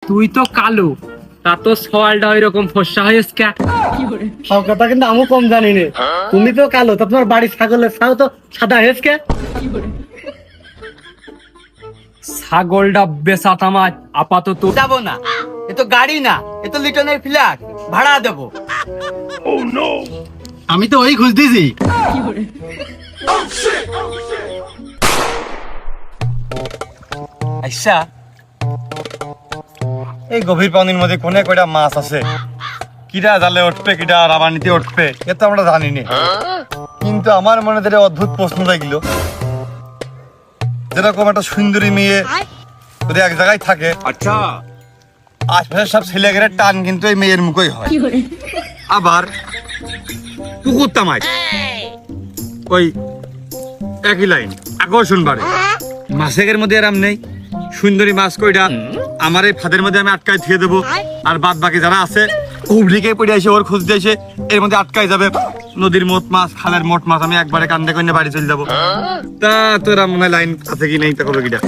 তুই তো কালো, তা তো সওয়ালটা ওইরকম ফর্সা হয়েছে কে? সব কথা কিন্তু আমিও কম জানি নে। তুমি তো কালো, তা তোমার বাড়ির ছাগলের ছাও তো সাদা হয়েছে। ছাগলটা বেচা তামাজ আপাতত যাবো না, এ তো গাড়ি না, এ তো লিটনের ফ্ল্যাট, ভাড়া দেবো। আমি তো ওই খুঁজতেছি। আচ্ছা, এই গভীর পানির মধ্যে কোনে কয়টা মাছ আছে, কিটা জালে উঠবে কিটা রাবানিতে উঠবে এ তো আমরা জানি না। কিন্তু আমার মনে ধরে অদ্ভুত প্রশ্ন লাগলো, যেরকম একটা সুন্দরী মেয়ে যদি এক জায়গায় থাকে, আচ্ছা আশপাশের সব ছেলেগের টান কিন্তু এই মেয়ের মুখই হয়। আবার পুকুর তামাই ওই একই লাইন, আকর্ষণ বাড়ে। মাছের মধ্যে আরাম নেই, সুন্দরী মাছ কইটা আমার এই ফাঁদের মধ্যে আমি আটকায় ধুয়ে দেবো, আর বাদ বাকি যারা আছে উবলিকে পড়ে এসে ওর খুঁজতে এসে এর মধ্যে আটকায় যাবে। নদীর মোট মাছ, খালের মোট মাছ আমি একবারে কান্দে কইনে বাড়ি চলে যাবো। তা তোরা মনে লাইন আছে কি নেই তা কবে কিটা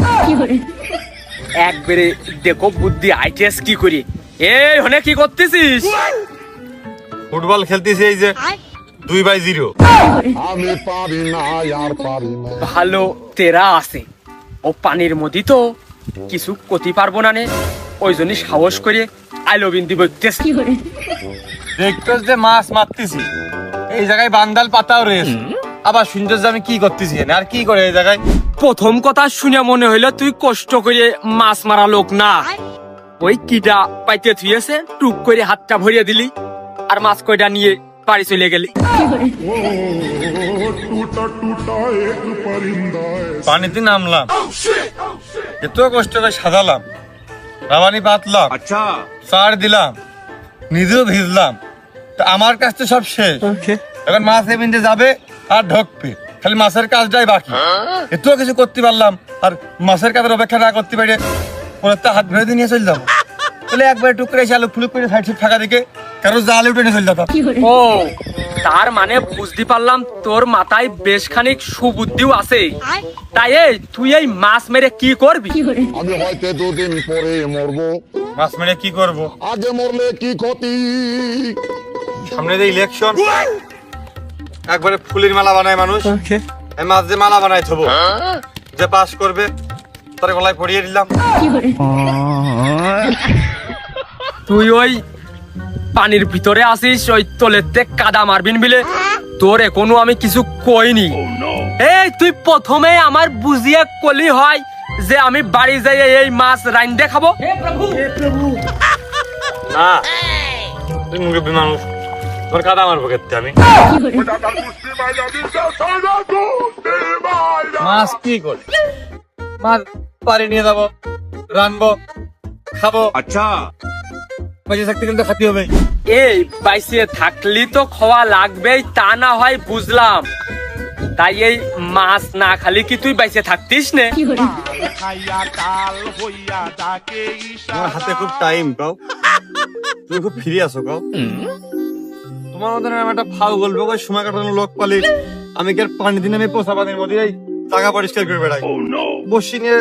একবারে দেখো বুদ্ধি আইটেস কি করি। এই হনে কি করতেছিস? ফুটবল খেলতেছি, এই যে 2-0। আমি পারি না আর পারি না। ভালো তেরা আছে, ও পানির মধ্যে তো কিছু করতে পারবো না নে, ওই জন্য সাহস করে আইলবিন দিব। দেখতেছ যে মাছ মারতেছি, এই জায়গায় বান্দাল পাতাও রয়েছে, আবার সুন্দর যে আমি কি করতেছি আর কি করে এই জায়গায়। প্রথম কথা শুনে মনে হইলো তুই কষ্ট করে মাছ মারা লোক না। ওই কিটা পাইতে থুয়েছে, টুক করে হাতটা ভরিয়ে দিলি আর মাছ কয়টা নিয়ে বাড়ি চলে গেলি। टूटा टूटा एक परिंदा है। পানিতে নামলাম, এত কষ্ট করে সাজালাম, রাবানি পাতলাম, আচ্ছা চার দিলাম, নিজেও ভিজলাম, তা আমার কাছ তো সব শেষ। এখন মাছ এমনিতে যাবে আর ঢকবে, খালি মাছের কাজটাই বাকি। এত কিছু করতে পারলাম, আর মাছের কাজের অপেক্ষা না করতে পারে ওরা তো হাত ভরে দিয়ে নিয়ে চলে যাবো। তাহলে একবার টুকরে এসে আলু ফুলুক করে সাইড সাইড ফাঁকা দিকে কারো জালে উঠে নিয়ে চলে যাবো। ও তার মানে বুঝতে পারলাম তোর মাথায় বেশ খানিক সুবুদ্ধিও আছে। তাই এই তুই এই মাছ মেরে কি করবি? আমি হয়তো দুদিন পরে মরবো, মাছ মেরে কি করব? আগে মরলে কি ক্ষতি। সামনে যে ইলেকশন, একবারে ফুলের মালা বানায় মানুষ, এই মাছ যে মালা বানাই থবো, যে পাস করবে তার গলায় পরিয়ে দিলাম। তুই ওই পানির ভিতরে আসিস, ওই তোলেতে কাদা মারবিন বিলে তোর এখনো আমি কিছু কইনি। এই তুই প্রথমে আমার বুঝিয়ে কলি হয় যে আমি বাড়ি যাই এই মাছ রাইন্দে খাবো। না তুই মুরব্বী মানুষ, তোর কাদা মারবো ক্ষেত্রে আমি। মাছ কি করে মাছ পাড়ি নিয়ে যাবো, রানবো, খাবো, আচ্ছা বেঁচে থাকতে কিন্তু খাতে হবে। এই বাইসে থাকলি তো খাওয়া লাগবেই, তা না হয় বুঝলাম, তাই এই মাছ না খালি কি তুই বাইসে থাকতিস নে? তোমার হাতে খুব টাইম কাও, তুমি খুব ফিরে আসো কাও। তোমার মতন আমি একটা ফাউ গল্প করে সময় কাটানো লোক পালি, আমি কি আর পানি দিনে আমি পোষা পানির মধ্যে এই জায়গা পরিষ্কার করে বেড়াই, বসি নিয়ে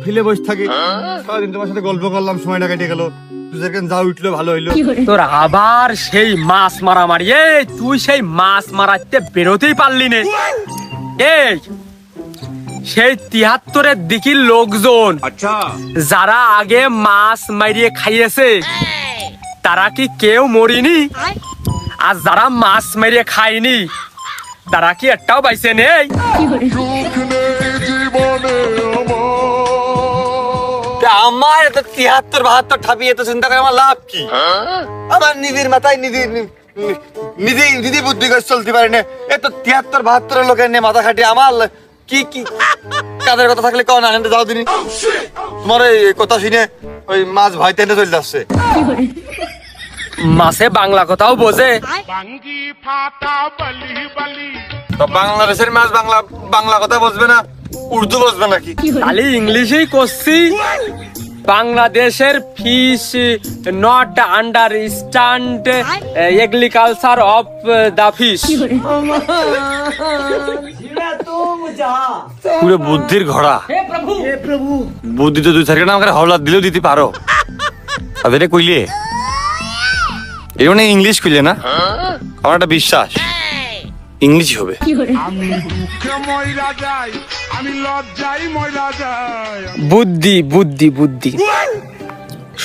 ফিলে বসে থাকি। সারাদিন তোমার সাথে গল্প করলাম, সময়টা কেটে গেল, যা উঠলো ভালো হইলো। তোর আবার সেই মাছ মারামারি, এই তুই সেই মাছ মারাতে বেরোতেই পারলি নে। এই সেই 73-এর দিকের লোকজন যারা আগে মাছ মারিয়ে খাইয়েছে তারা কি কেউ মরিনি? আর যারা মাছ মারিয়ে খায়নি তারা কি একটাও বাইসে নেই? সুখ নেই জীবনে আমার এত 73-72 ঠাপিয়ে এত চিন্তা করে আমার লাভ কি? আমার নিজের মাথায় নিজে বুদ্ধি করে চলতে পারি না। এত 73-72 লোকের নিয়ে মাথা খাটিয়ে আমার কি কি কাদের কথা থাকলে কেউ আনন্দে যাও দিনি। তোমার এই কথা শুনে ওই মাছ ভয় তেনে চলে যাচ্ছে। মাছে বাংলা কথাও বোঝে? তো বাংলাদেশের মাছ বাংলা কথা বুঝবে না, উর্দু বুঝবে নাকি? তাহলে ইংলিশেই করছি। বাংলাদেশের fish not understand agriculture of the fish. পুরো বুদ্ধির ঘোড়া, বুদ্ধি তো 2 সেকেন্ড আমাকে হাওলা দিলেও দিতে পারো। তাদের কইলে এই মানে ইংলিশ কইলে না, আমার একটা বিশ্বাস ইংলিশ হবে। বুদ্ধি বুদ্ধি বুদ্ধি।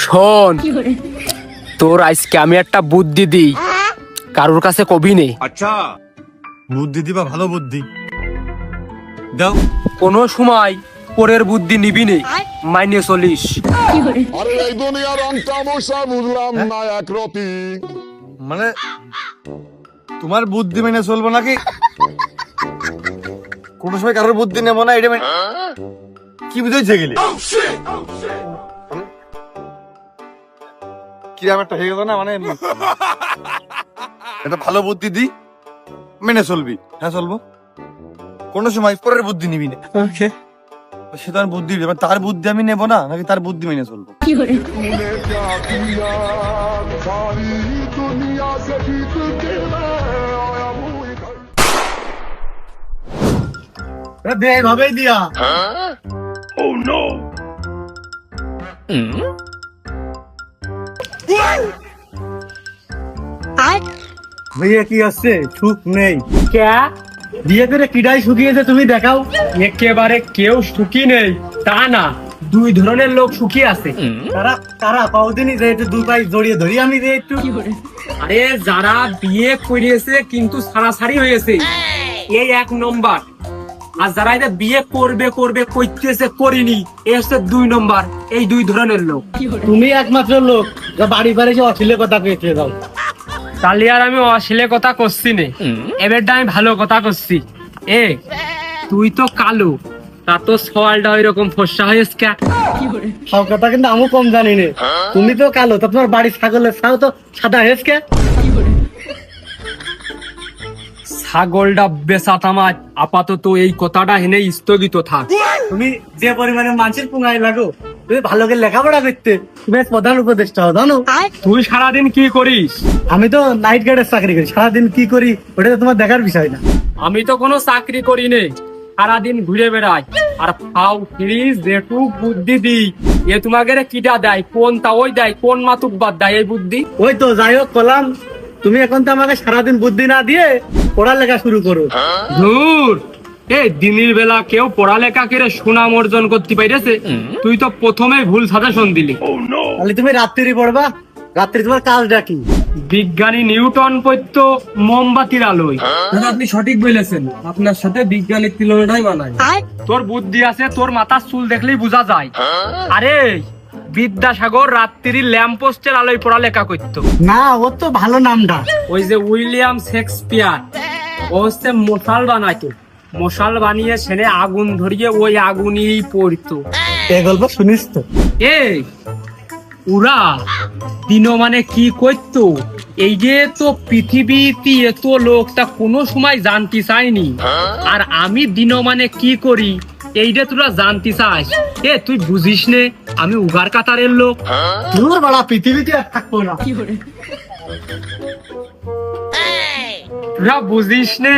শোন, তোর আজকে আমি একটা বুদ্ধি দিই, কারোর কাছে কবি নেই। বুদ্ধি দিবা, ভালো বুদ্ধি দাও। কোনো সময় পরের বুদ্ধি নিবি নে, মাইনে চলিস। আরে এই দুনিয়ার রং তামাশা বুঝলাম না একরতি। মানে তোমার বুদ্ধি মেনে চলবো নাকি? কোনো সময় কারোর বুদ্ধি নেবো না, এটা কি বুঝেছে গেলে কিরম একটা হয়ে গেল না, মানে এটা ভালো বুদ্ধি দি, মেনে চলবি। হ্যাঁ চলবো, কোনো সময় পরের বুদ্ধি নিবি না। সে তার বুদ্ধি, তার বুদ্ধি আমি নেবো না, নাকি তার বুদ্ধি মেনে চলবো? तूने क्या किया सारी दुनिया से जीत के मैं आया हूँ इधर। দে এইভাবেই দিয়া। বিয়ে কি আছে, সুখ নেই। ক্যা? বিয়ে করে কিডাই শুকিয়েছে তুমি দেখাও। একেবারে কেউ সুখী নেই তা না, দুই ধরনের লোক সুখী আছে। তারা তারা কতদিনই যে একটু দুই পাই জড়িয়ে ধরি আমি যে একটু। আরে যারা বিয়ে করিয়েছে কিন্তু ছাড়াছাড়ি হয়েছে, এই এক নম্বর। আর যারা এটা বিয়ে করবে করবে কইতেছে করিনি, এই হচ্ছে দুই নম্বর। এই দুই ধরনের লোক। তুমি একমাত্র লোক যা বাড়ি বাড়ি যে অশ্লীল কথা পেয়ে যাও। তাহলে আর আমি অশ্লীল কথা করছি নে, এবারটা আমি ভালো কথা করছি। এ তুই তো কালো, তা তো সওয়ালটা ওই রকম ফর্সা হয়েছে কে? সব কথা কিন্তু আমিও কম জানি নে। তুমি তো কালো, তা তোমার বাড়ি ছাগলের ছাও তো সাদা হয়েছে। ছাগলটা বেচা তামাজ, আপাতত এই কথাটা হেনে স্থগিত থাক। তুমি যে পরিমাণে মানুষের পুঙ্গাই লাগো, তুমি ভালো করে লেখাপড়া করতে, তুমি আজ প্রধান উপদেষ্টা হও জানো। তুই সারাদিন কি করিস? আমি তো নাইট গার্ডের চাকরি করি, সারাদিন কি করি ওটা তো তোমার দেখার বিষয় না। আমি তো কোনো চাকরি করি নে, সারাদিন ঘুরে বেড়াই আর ফাও ফিরিস যেটুক বুদ্ধি দি, এ তোমাকে কিটা দেয়, কোন তা ওই দেয়, কোন মাতুক বাদ দেয় এই বুদ্ধি। ওই তো যাই হোক কলাম, তুমি এখন তো আমাকে সারাদিন বুদ্ধি না দিয়ে পড়ালেখা শুরু করো। ধুর, এই দিনের বেলা কেউ পড়ালেখা করে সুনাম অর্জন করতে পাইরেছে, তুই তো প্রথমে ভুল সাজেশন দিলি। তাহলে তুমি রাত্রি পড়বা, রাত্রি তোমার কাজটা কি? বিজ্ঞানী নিউটন পড়ত মোমবাতির আলোয়। আপনি সঠিক বলেছেন, আপনার সাথে বিজ্ঞানীর তুলনাটাই মানায়। তোর বুদ্ধি আছে, তোর মাথার চুল দেখলেই বোঝা যায়। আরে বিদ্যাসাগর রাত্রির ল্যাম্পপোস্টের আলোয় পড়ালেখা করতো। না, ও তো ভালো নামটা। ওই যে উইলিয়াম শেক্সপিয়ার, ও হচ্ছে মশাল বানাইতো, মশাল বানিয়ে সেনে আগুন ধরিয়ে ওই আগুনই পড়তো। এই গল্প শুনিস তো? এই ওরা দিন মানে কি করতো, এই যে তো পৃথিবীতে এত লোক তা কোনো সময় জানতে চাইনি, আর আমি দিন মানে কি করি এইটা তোরা জানতে চাস। এ তুই বুঝিস নে আমি উগার কাতারের লোক। দূর বাড়া, পৃথিবীতে আর থাকবো না। তোরা বুঝিস নে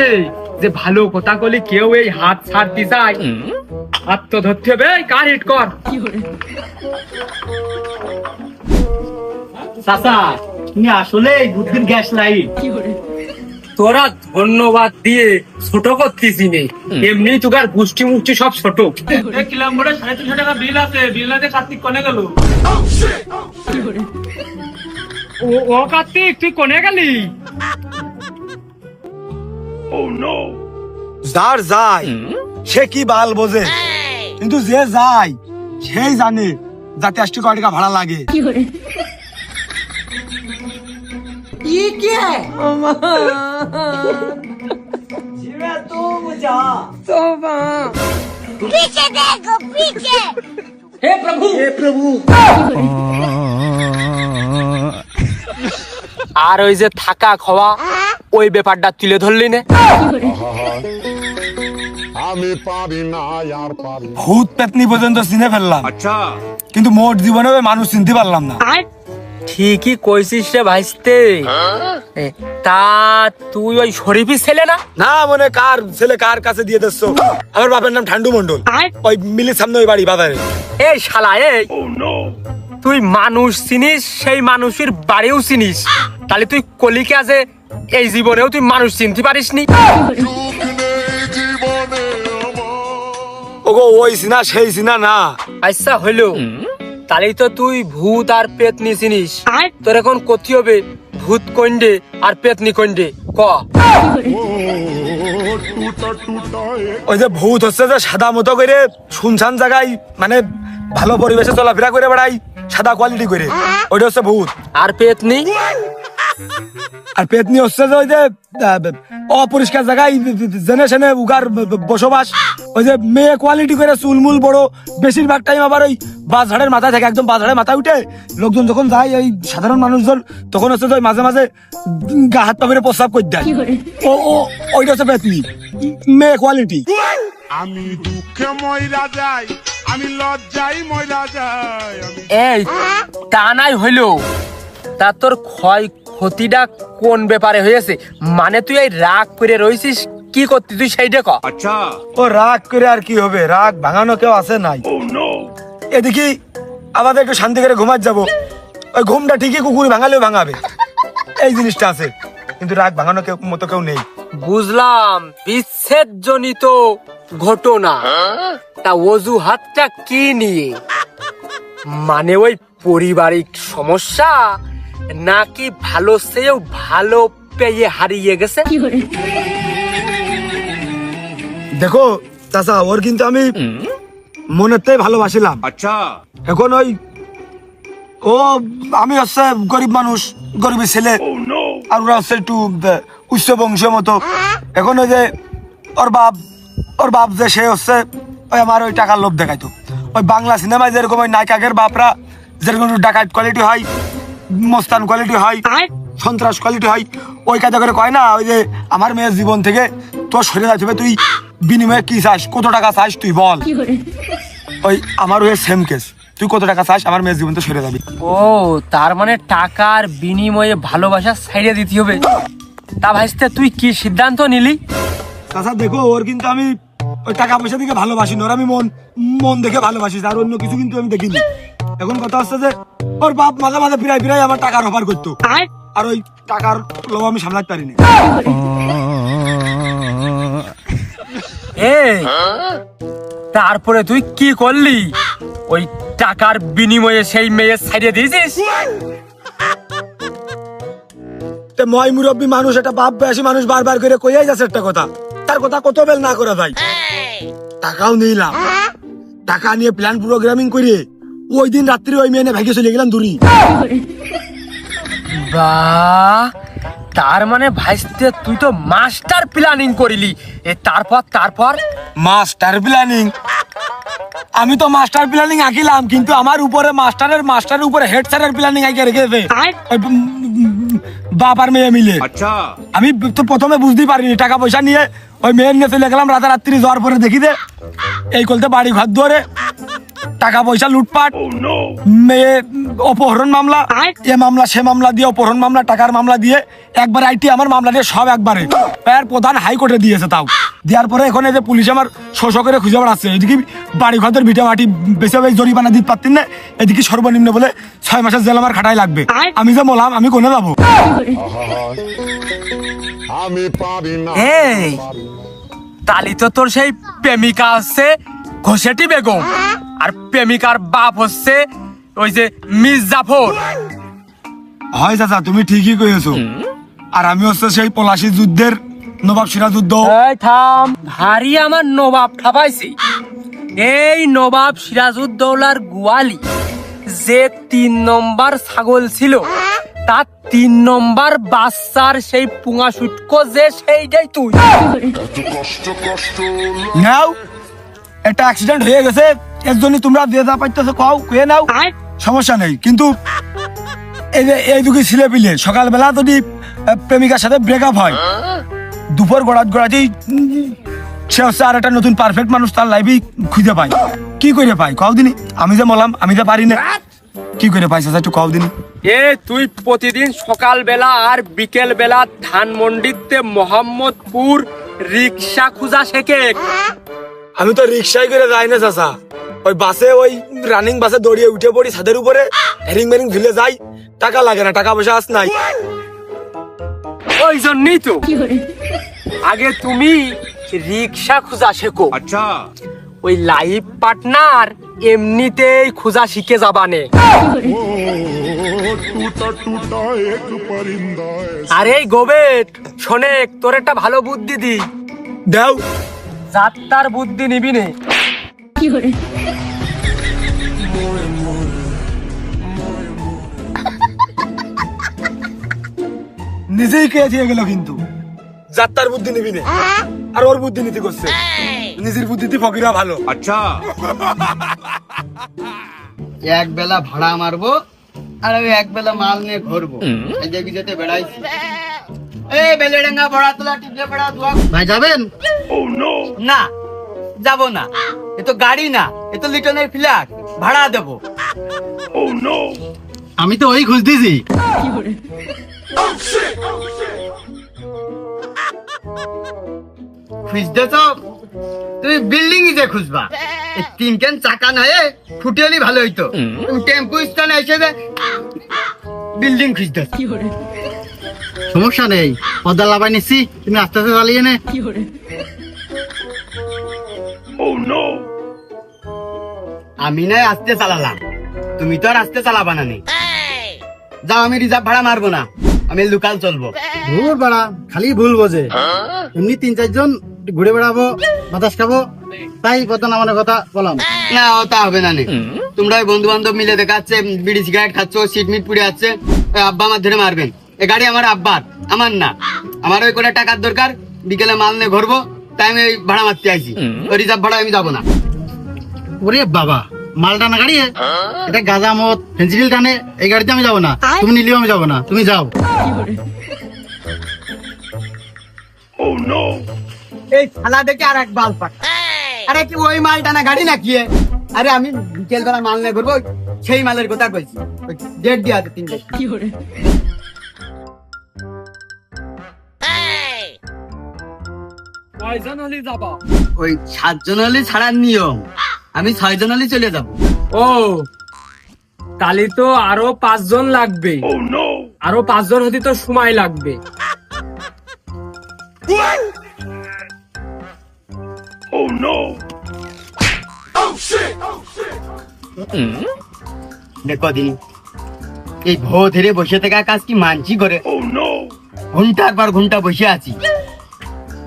যে ভালো কথা বলে কেউ এই হাত ছাড়তে চায়, হাত তো ধরতে হবে। কার হিট কর চাচা, তুমি আসলে বুদ্ধির গ্যাস লাইট। তোরা ধন্যবাদ দিয়ে ছোট করতেছি নে, এমনি তোকার গোষ্ঠী মুষ্টি সব ছোট। দেখলাম বলে 350 টাকা বিল আছে, বিল আছে। কার্তিক কোনে গেল? ও কার্তিক, তুই কোনে গেলি? যার যায় সে কি বাল বোঝে, কিন্তু যে যায় সেই জানে যাতে 80 কোটি টাকা ভাড়া লাগে। पीछे देखो पीछे। হে প্রভু, হে প্রভু। আর ওই যে থাকা খাওয়া ওই ব্যাপারটা তুলে ধরলি না। আমি পারি না আর পারি না। ভূত পেতনি পর্যন্ত চিনে ফেললাম, আচ্ছা, কিন্তু মোট জীবনে ওই মানুষ চিনতে পারলাম না। ঠিকই কইছিস রে ভাইস্তে। তা তুই ওই শরীফি ছেলে না? না মনে কার ছেলে কার কাছে দিয়ে দিচ্ছ? আমার বাপের নাম ঠান্ডু মন্ডল, ওই মিলের সামনে ওই বাড়ি বাজারে। এই শালা, এই তুই মানুষ চিনিস, সেই মানুষের বাড়িও চিনিস, তাহলে তুই কলিকা যে এই জীবনেও তুই মানুষ চিনতে পারিসনি? সুখ নেই জীবনে আমার ওগো ওই সিনা সেই সিনা না। আচ্ছা হইলো, তাহলে তো তুই ভূত আর পেতনি চিনিস। তোর এখন কথি হবে ভূত কন্ডে আর পেতনি কন্ডে ক? टूटा टूटा एक ওই যে ভূত হচ্ছে যে সাদা মতো করে শুনশান জায়গায় মানে ভালো পরিবেশে চলাফেরা করে বেড়াই, সাদা কোয়ালিটি করে, ওইটা হচ্ছে ভূত। আর পেতনি? আর পেতনি হচ্ছে যে ওই যে অপরিষ্কার জায়গায় জেনে শুনে উগার বসবাস, ওই যে মেয়ে কোয়ালিটি করে চুলমুল বড়, বেশিরভাগ টাইম আবার ওই বাঁশঝাড়ের মাথায় থাকে, একদম বাঁশঝাড়ের মাথায় উঠে লোকজন যখন যায় এই সাধারণ মানুষজন, তখন হচ্ছে যে ওই মাঝে মাঝে গা হাত পা করে প্রস্রাব করে দেয়, ও ও ওইটা হচ্ছে পেতনি, মেয়ে কোয়ালিটি। আমি দুঃখে ময়রা যাই, আমি লজ্জায় ময়রা যাই, আমি এই তা নাই হইলো, তা তোর ক্ষয় ক্ষতিটা কোন ব্যাপারে হয়েছে? মানে তুই এই রাগ করে রইছিস কি করতি তুই সেইটা ক। ও রাগ করে আর কি হবে, রাগ ভাঙানো কেউ আছে নাই। এদিকে আমাদের একটু শান্তি করে ঘুমাত যাবো, ওই ঘুমটা ঠিকই কুকুর ভাঙালেও ভাঙাবে, এই জিনিসটা আছে, কিন্তু রাগ ভাঙানো কেউ মতো কেউ নেই। বুঝলাম, বিচ্ছেদ জনিত ঘটনা, তা অজুহাতটা কি নিয়ে? মানে ওই পারিবারিক সমস্যা নাকি ভালো সেও ভালো পেয়ে হারিয়ে গেছে? দেখো চাচা, ওর কিন্তু আমি মনেতেই ভালোবাসিলাম। আচ্ছা, এখন ওই ও আমি হচ্ছে গরিব মানুষ, গরিবের ছেলে, আর ওরা হচ্ছে একটু উচ্চ বংশীয় মতো। এখন ওই যে ওর বাপ যে সে হচ্ছে ওই আমার ওই টাকার লোভ দেখাইতো, ওই বাংলা সিনেমায় যেরকম ওই নায়িকাদের বাপরা যেরকম ডাকাত কোয়ালিটি হয়, মস্তান কোয়ালিটি হয়, সন্ত্রাস কোয়ালিটি হয়, ওই কাজে করে কয় না ওই যে আমার মেয়ের জীবন থেকে তোর সরে যাচ্ছে, তুই বিনিময়ে কি চাস, কত টাকা চাস তুই বল। ওই আমার ওই সেম কেস, তুই কত টাকা চাস আমার মেয়ের জীবন তো সরে যাবি। ও তার মানে টাকার বিনিময়ে ভালোবাসা ছাইড়ে দিতে হবে। তা ভাইস্তে তুই কি সিদ্ধান্ত নিলি? চাচা দেখো, ওর কিন্তু আমি ওই টাকা পয়সা দিকে ভালোবাসি না, ওর আমি মন দেখে ভালোবাসি, আর অন্য কিছু কিন্তু আমি দেখিনি। এখন কথা হচ্ছে যে ওর বাপ মাঝে মাঝে ফিরাই আমার টাকার অফার করতো, আর ওই টাকার লোভ আমি সামলাতে পারিনি। এই তারপরে তুই কি করলি? ওই টাকার বিনিময়ে সেই মেয়ে ছাইড়ে দিয়েছিস? ময় মুরব্বী মানুষ, একটা বাপ বয়সী মানুষ বারবার করে কইয়াই যাচ্ছে একটা কথা, তার কথা কত বেল না করা যায়। টাকাও নিলাম, টাকা নিয়ে প্ল্যান প্রোগ্রামিং করে ওই দিন রাত্রি ওই মেয়ে ভাগে চলে গেলাম দূরি। বাহ, তার মানে ভাইস্তে তুই তো মাস্টার প্ল্যানিং করিলি। তারপর মাস্টার প্ল্যানিং, আমি তো মাস্টার প্ল্যানিং আঁকিলাম, কিন্তু আমার উপরে মাস্টারের উপরে হেড স্যারের প্ল্যানিং আঁকে রেখেছে বাপ আর মেয়ে মিলে। আচ্ছা, আমি তো প্রথমে বুঝতেই পারিনি, টাকা পয়সা নিয়ে ওই মেয়ের নিয়ে চলে গেলাম, রাতারাত্রি যাওয়ার পরে দেখি দে এই কলতে বাড়ি ঘর ধরে টাকা পয়সা লুটপাট, মেয়ে অপহরণ মামলা, এ মামলা সে মামলা দিয়ে, অপহরণ মামলা, টাকার মামলা দিয়ে, একবার আইটি আমার মামলা দিয়ে সব একবারে এর প্রধান হাইকোর্টে দিয়েছে। তাও দেওয়ার পরে এখন এই যে পুলিশ আমার শোষ করে খুঁজে বেড়াচ্ছে, এদিকে বাড়ি ঘরের ভিটে মাটি বেশি জরিমানা দিতে পারতেন না, এদিকে সর্বনিম্ন বলে 6 মাসের জেল আমার খাটাই লাগবে। আমি যে বললাম আমি কোনে যাবো? আমি পারি না। এই তালি তো তোর সেই প্রেমিকা হচ্ছে ঘোষেটি বেগম, আর প্রেমিকার বাপ হচ্ছে ওই যে মির্জাফর। হয় চাচা, তুমি ঠিকই কয়েছো, আর আমি হচ্ছে সেই পলাশী যুদ্ধের নবাব সিরাজউদ্দৌলা। এই থাম, ভারী আমার নবাব ঠাপাইছি। এই নবাব সিরাজউদ্দৌলার গোয়ালি যে 3 নম্বর ছাগল ছিল, তার 3 নম্বর বাচ্চার সেই পুঙা সুটকো যে সেইটাই তুই। এত কষ্ট কষ্ট নাও, একটা অ্যাক্সিডেন্ট হয়ে গেছে, এর জন্য তোমরা দিয়ে যা পাইতেছো খাও, কুয়ে নাও, সমস্যা নেই। কিন্তু এই যে এই দুটি ছেলে পিলে সকালবেলা যদি প্রেমিকার সাথে ব্রেকআপ হয়, দুপুর গড়াতেই সে হচ্ছে আর একটা নতুন পারফেক্ট মানুষ তার লাইফে খুঁজে পায়। কি করে পাই কও দিনি? আমি যে বললাম আমি যে পারি না, কি করে পাইছে একটু কও দিনি। এ তুই প্রতিদিন সকাল বেলা আর বিকেল বেলা ধানমন্ডিতে মোহাম্মদপুর রিক্সা খুঁজা শেখে। আমি তো রিক্সায় করে যাই না চাচা, ওই বাসে ওই রানিং বাসে দৌড়িয়ে উঠে পড়ি ছাদের উপরে, হেরিং মেরিং ঝুলে যাই, টাকা লাগে না, টাকা পয়সা আস নাই। ওই জন্যই তো আগে তুমি রিক্সা খোঁজা শেখো। আচ্ছা, ওই লাইফ পার্টনার এমনিতেই খোঁজা শিখে যাবানে। टूटा टूटा एक परिंदा ऐसा আরে এই গোবেট শোনেক, তোর একটা ভালো বুদ্ধি দি। দাও। যাত্রার বুদ্ধি নিবি নে। নিজেই কে দিয়ে গেল কিন্তু, যাত্রার বুদ্ধি নিবি না, আর ওর বুদ্ধি নীতি করছে। নিজের বুদ্ধিতে ফকিরা ভালো। আচ্ছা, এক বেলা ভাড়া মারবো আর আমি এক বেলা মাল নিয়ে ঘুরবো। এই যে বিজেতে বেড়াইছি। এই বেলেডাঙ্গা বড়া তোলা টিপে বড়া দুয়া। ভাই যাবেন? না, যাব না। এ তো গাড়ি না, এ তো লিটনের ফ্ল্যাট, ভাড়া দেবো। আমি তো ওই খুঁজতেছি। খুঁজতেছ? তুমি বিল্ডিং যে খুঁজবা, এই তিনখান চাকা নয় ফুটে হলে ভালো হইতো। তুমি টেম্পু স্ট্যান্ড এসে বিল্ডিং খুঁজতেছ। সমস্যা নেই, পদ্মা লাভাই নিচ্ছি, তুমি আস্তে আস্তে চালিয়ে নে। আমি নয় আস্তে চালালাম, তুমি তো আর আস্তে চালাবা না। যাও, আমি রিজার্ভ ভাড়া মারবো না, আমি লোকাল চলবো। ভুল বাড়া, খালি ভুল বোঝে। এমনি 3-4 জন ঘুরে বেড়াবো, বাতাস খাবো, তাই পদ্মা নামানোর কথা বললাম। না, ওটা হবে না। তোমরা বন্ধু বান্ধব মিলে দেখাচ্ছে বিড়ি সিগারেট খাচ্ছ, সিট মিট পুড়ে যাচ্ছে, আব্বা আমার ধরে মারবেন। এ গাড়ি আমার আব্বার, আমার না। আমার ওই করে টাকার দরকার, বিকেলে মাল নিয়ে ঘুরবো, তাই আমি ওই ভাড়া মারতে আইছি। ওই রিজার্ভ ভাড়া আমি যাবো না। ওরে বাবা, মাল টানা গাড়ি, এটা গাঁজা মদ ফেন্সিডিল টানে, এই গাড়িতে আমি যাবো না। তুমি নিলেও আমি যাবো না, তুমি যাও। এই থালা দেখে আর এক বাল পাক। আরে কি ওই মাল টানা গাড়ি না কি? আরে আমি বিকেল বেলা মাল নিয়ে ঘুরবো, সেই মালের কথা কইছি। ডেট দিয়ে আছে 3 ডেট। কয়জন হলি যাবা? ওই 7 জন হলে ছাড়ার নিয়ম, আমি 6 জন হলে চলে যাবো। ও, তাহলে তো আরো 5 জন লাগবে। আরো 5 জন হতে তো সময় লাগবে। দেখো দিন, এই ভো ধরে বসে থাকা কাজ কি মানছি করে? ঘন্টার পর ঘন্টা বসে আছি,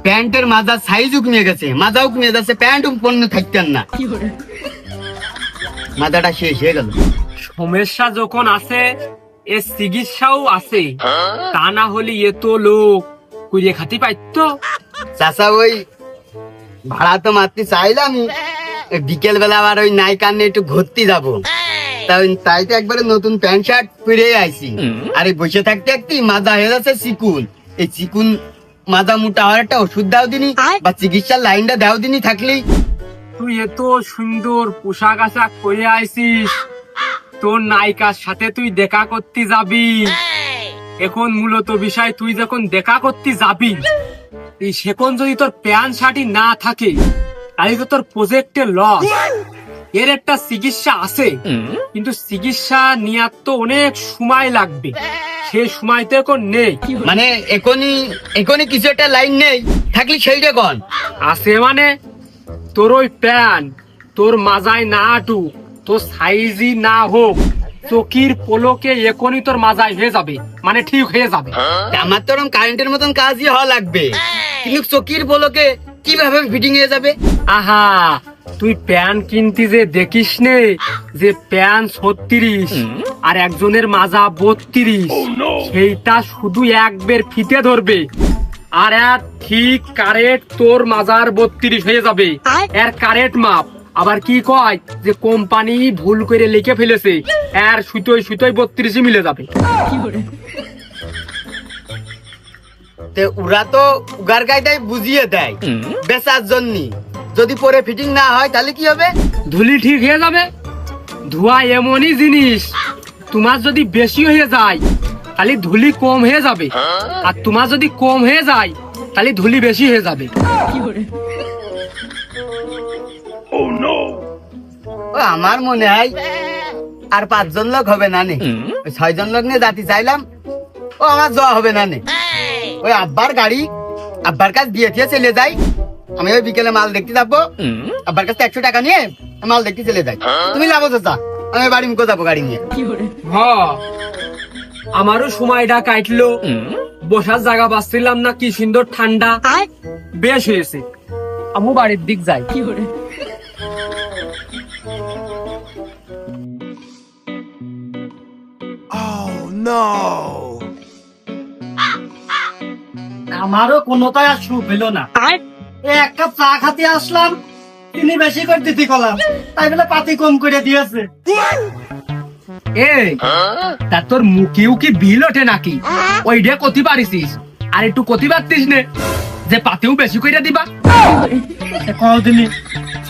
প্যান্টের মাজার সাইজও কমে গেছে, মাজাও কমে যাচ্ছে, প্যান্ট পণ্য থাকতেন না, মাজাটা শেষ হয়ে গেল। সমস্যা যখন আছে, এ চিকিৎসাও আছে। তা না হলে এ তো লোক কুড়িয়ে খাতি পাইতো। চাষা ওই ভাড়া তো মারতে চাইলাম, বিকেল বেলা আবার ওই নাইকার নিয়ে একটু ঘুরতে যাবো, তাই তো একবারে নতুন প্যান্ট শার্ট পরে আইছি। আরে বসে থাকতে থাকতে মাজা হয়ে যাচ্ছে চিকুন। এই চিকুন মাজা মোটা হওয়ার একটা ওষুধ দাও দিনি, বা চিকিৎসার লাইনটা দাও দিনি থাকলেই। তুই এত সুন্দর পোশাক আশাক পরে আইছিস, তোর নায়িকার সাথে তুই দেখা করতে যাবি। এখন মূলত বিষয়, তুই যখন দেখা করতে যাবি, এই সেখন যদি তোর প্যান্ট শার্টই না থাকে, তাহলে তো তোর প্রজেক্টের লস। এর একটা চিকিৎসা আছে, কিন্তু চিকিৎসা নেওয়ার তো অনেক সময় লাগবে, সে সময় তো এখন নেই। মানে এখনই কিছু একটা লাইন নেই থাকলে সেইটা কোন আছে মানে, তোর ওই প্যান্ট তোর মাজায় না আটু, তোর সাইজই না হোক, চকির পলকে এখনই তোর মাজায় হয়ে যাবে, মানে ঠিক হয়ে যাবে। আমার তো ওরকম কারেন্টের মতন কাজই হওয়া লাগবে, কিন্তু চকির বলকে কিভাবে ফিটিং হয়ে যাবে? আহা, তুই প্যান্ট কিনতে যে দেখিস নে যে প্যান্ট 36 আর একজনের মাজা 32, সেইটা শুধু একবার ফিতে ধরবে আর এক ঠিক কারেক্ট তোর মাজার 32 হয়ে যাবে, এর কারেক্ট মাপ। আবার কি কয় যে কোম্পানি ভুল করে লিখে ফেলেছে, এর সুতোয় 32 মিলে যাবে। ওরা তো উগার গাইটাই বুঝিয়ে দেয় বেচার জন্য, যদি পরে ফিটিং না হয় তাহলে কি হবে? ধুলি ঠিক হয়ে যাবে। ধোয়া এমনই জিনিস, তোমার যদি বেশি হয়ে যায় তাহলে ধুলি কম হয়ে যাবে, আর তোমার যদি কম হয়ে যায় তাহলে ধুলি বেশি হয়ে যাবে। ও আমার মনে হয় আর 5 জন লোক হবে না নে, ওই 6 জন লোক নিয়ে যাতে চাইলাম, ও আমার যাওয়া হবে না নে। ওই আব্বার গাড়ি আব্বার কাছে দিয়ে চলে যাই, আমি ওই বিকেলে মাল দেখতে যাবো, আব্বার কাছে 100 টাকা নিয়ে মাল দেখতে চলে যাই। তুমি যাবো চাচা, আমি বাড়ি মুখো যাবো গাড়ি নিয়ে। হ, আমারও সময়টা কাটলো, বসার জায়গা পাচ্ছিলাম না, কি সুন্দর ঠান্ডা, বেশ হয়েছে। আমু বাড়ির দিক যাই। আমারও কোনোটাই আর সুখ হইলো না। এই 1 কাপ চা খাতে আসলাম, তিনি বেশি করে দিতে কলাম, তাই বলে পাতি কম করে দিয়েছে। এই তা তোর মুখেও কি বিল ওঠে নাকি? ওইটা কতি পারিস, আর একটু কতি পারতিস নে যে পাতেও বেশি করে দিবা। কদিনই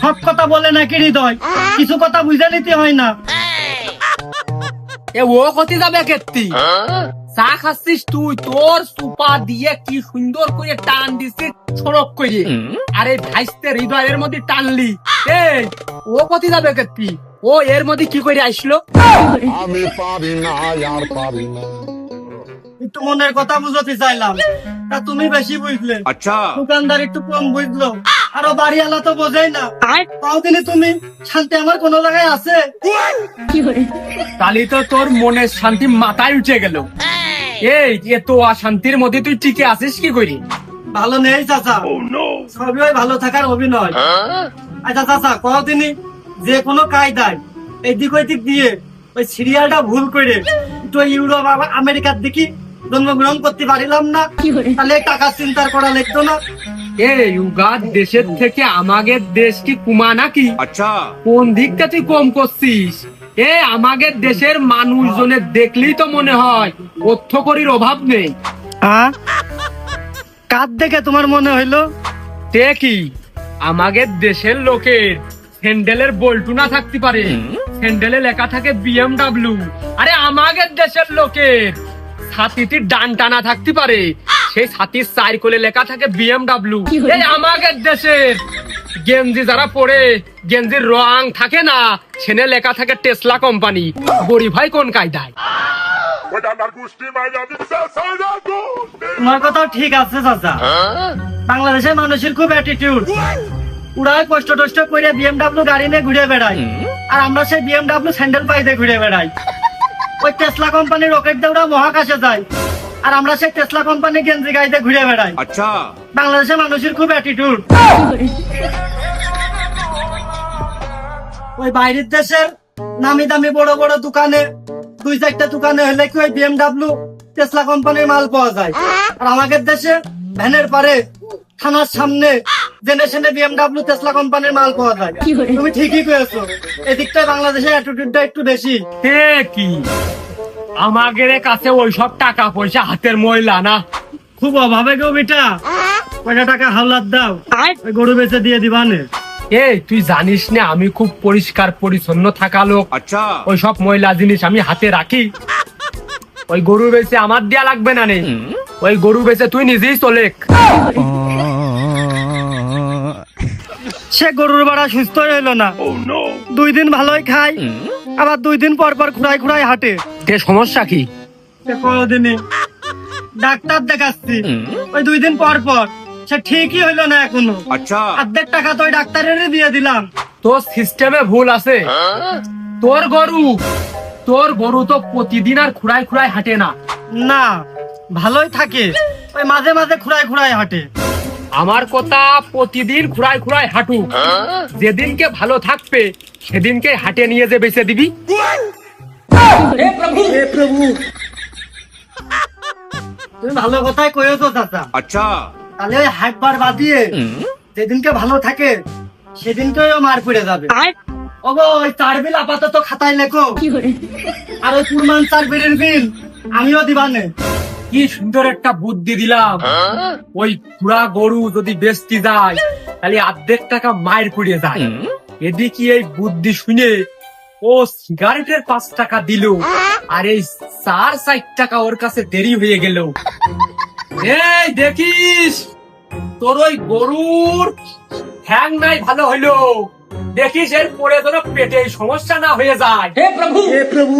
সব কথা বলে নাকি হৃদয়, কিছু কথা বুঝে নিতে হয় না। এ ও কতি যাবে কেত্তি? চা খাচ্ছিস তুই, তোর সুপা দিয়ে কি সুন্দর করে টান দিছিস সড়ক করে, আরে ভাইস্তে হৃদয়ের মধ্যে টানলি। এই ও কতি যাবে কেত্তি? ও এর মধ্যে কি করে আসলো? আমি পারি না আর পারি না। একটু মনের কথা বুঝতে চাইলাম, তা তুমি বেশি বুঝলে। আচ্ছা, দোকানদার একটু কম বুঝলো, আরো বাড়িওয়ালা তো বোঝেই না। কদিনই তুমি শান্তি আমার কোনো জায়গায় আছে? তাহলে তো তোর মনের শান্তি মাথায় উঠে গেল। এই এত অশান্তির মধ্যে তুই টিকে আছিস কি করি? ভালো নেই চাচা, সবই ওই ভালো থাকার অভিনয়। আচ্ছা চাচা, কদিনই যে কোনো কায়দায় এদিক ওইদিক দিয়ে ওই সিরিয়ালটা ভুল করে একটু ওই ইউরোপ আমেরিকার দিকে জন্মগ্রহণ করতে পারিলাম না, তাহলে টাকা চিন্তা করা লাগতো না। এই উগার দেশের থেকে আমাদের দেশ কি কুমা নাকি? আচ্ছা, কোন দিকটা তুই কম করছিস? এ আমাদের দেশের মানুষজনের দেখলেই তো মনে হয় অর্থকরীর অভাব নেই। কার দেখে তোমার মনে হইলো? তে কি আমাদের দেশের লোকের স্যান্ডেলের বল্টু না থাকতে পারে, স্যান্ডেলে লেখা থাকে BMW। আরে আমাদের দেশের লোকের ছাতিটির ডান টানা থাকতে পারে, সেই ছাতির চার কোলে লেখা থাকে BMW। এই আমাদের দেশের গেঞ্জি যারা পরে গেঞ্জির রং থাকে না, সেনে লেখা থাকে টেসলা কোম্পানি। গরিব ভাই কোন কায়দায়? তোমার কথাও ঠিক আছে চাচা, বাংলাদেশের মানুষের খুব অ্যাটিটিউড, ওরা কষ্ট টষ্ট করে BMW গাড়ি নিয়ে ঘুরে বেড়ায়, আর আমরা সেই BMW স্যান্ডেল পাইতে ঘুরে বেড়াই। ওই টেসলা কোম্পানির রকেট দিয়ে ওরা মহাকাশে যায়, আর আমরা সেই টেসলা কোম্পানি গেঞ্জি গাড়িতে ঘুরে বেড়াই। আচ্ছা, বাংলাদেশের মানুষের খুব অ্যাটিটিউড। ওই বাইরের দেশের নামি দামি বড় বড় দোকানে 2-4টা দোকানে হলে কি ওই BMW টেসলা কোম্পানির মাল পাওয়া যায়, আর আমাদের দেশে ভ্যানের পারে থানার সামনে জেনে শুনে BMW টেসলা কোম্পানির মাল পাওয়া যায়। তুমি ঠিকই করেছো, এদিকটায় বাংলাদেশের অ্যাটিটিউডটা একটু বেশি। তে কি আমাদের কাছে ওইসব টাকা পয়সা হাতের ময়লা না। খুব অভাবে গো বেটা, কয়টা টাকা হাওলাত দাও, ওই গরু বেচে দিয়ে দিবানে। এই তুই জানিস না আমি খুব পরিষ্কার পরিচ্ছন্ন থাকা লোক, আচ্ছা, ওই সব ময়লা জিনিস আমি হাতে রাখি। ওই গরু বেচে আমার দেয়া লাগবে না নে, ওই গরু বেচে তুই নিজেই চলে। সে গরুর বাড়া সুস্থ হইলো না, 2 দিন ভালোই খায়, আবার 2 দিন পর পর খুঁড়াই খুঁড়াই হাঁটে। তে সমস্যা কি? কদিনে ডাক্তার দেখাচ্ছি, ওই 2 দিন পর পর, সে ঠিকই হইলো না এখনো। আচ্ছা, অর্ধেক টাকা তো ওই ডাক্তারেরই দিয়ে দিলাম। তোর সিস্টেমে ভুল আছে। তোর গরু তো প্রতিদিন আর খুঁড়াই খুঁড়াই হাঁটে না। না, ভালোই থাকে, ওই মাঝে মাঝে খুঁড়াই খুঁড়াই হাঁটে। আমার কথা প্রতিদিন খুঁড়াই খুঁড়াই হাঁটুক, যেদিনকে ভালো থাকবে সেদিনকে হাটে নিয়ে যে বেঁচে দিবি। তুমি ভালো কথাই কয়েছো চাচা। আচ্ছা, তাহলে ওই হাটবার বাদিয়ে যেদিনকে ভালো থাকে সেদিনকে মার পড়ে যাবে। ওগো ওই 4 বিল আপাতত খাতায় লেখো, আর ওই পুরমান 4 বিলের বিল আমিও দিবানে। কি সুন্দর একটা বুদ্ধি দিলাম। ওই পুরা গরু যদি বেচতে যায় তাহলে অর্ধেক টাকা মায়ের পড়ে যায়। এদিকে এই বুদ্ধি শুনে ও সিগারেটের 5 টাকা দিল, আর এই 4 টাকা ওর কাছে দেরি হয়ে গেল। এই দেখিস তোর ওই গরুর ঠ্যাং নাই ভালো হইলো, দেখিস এর পরে যেন পেটে সমস্যা না হয়ে যায়। হে প্রভু, হে প্রভু।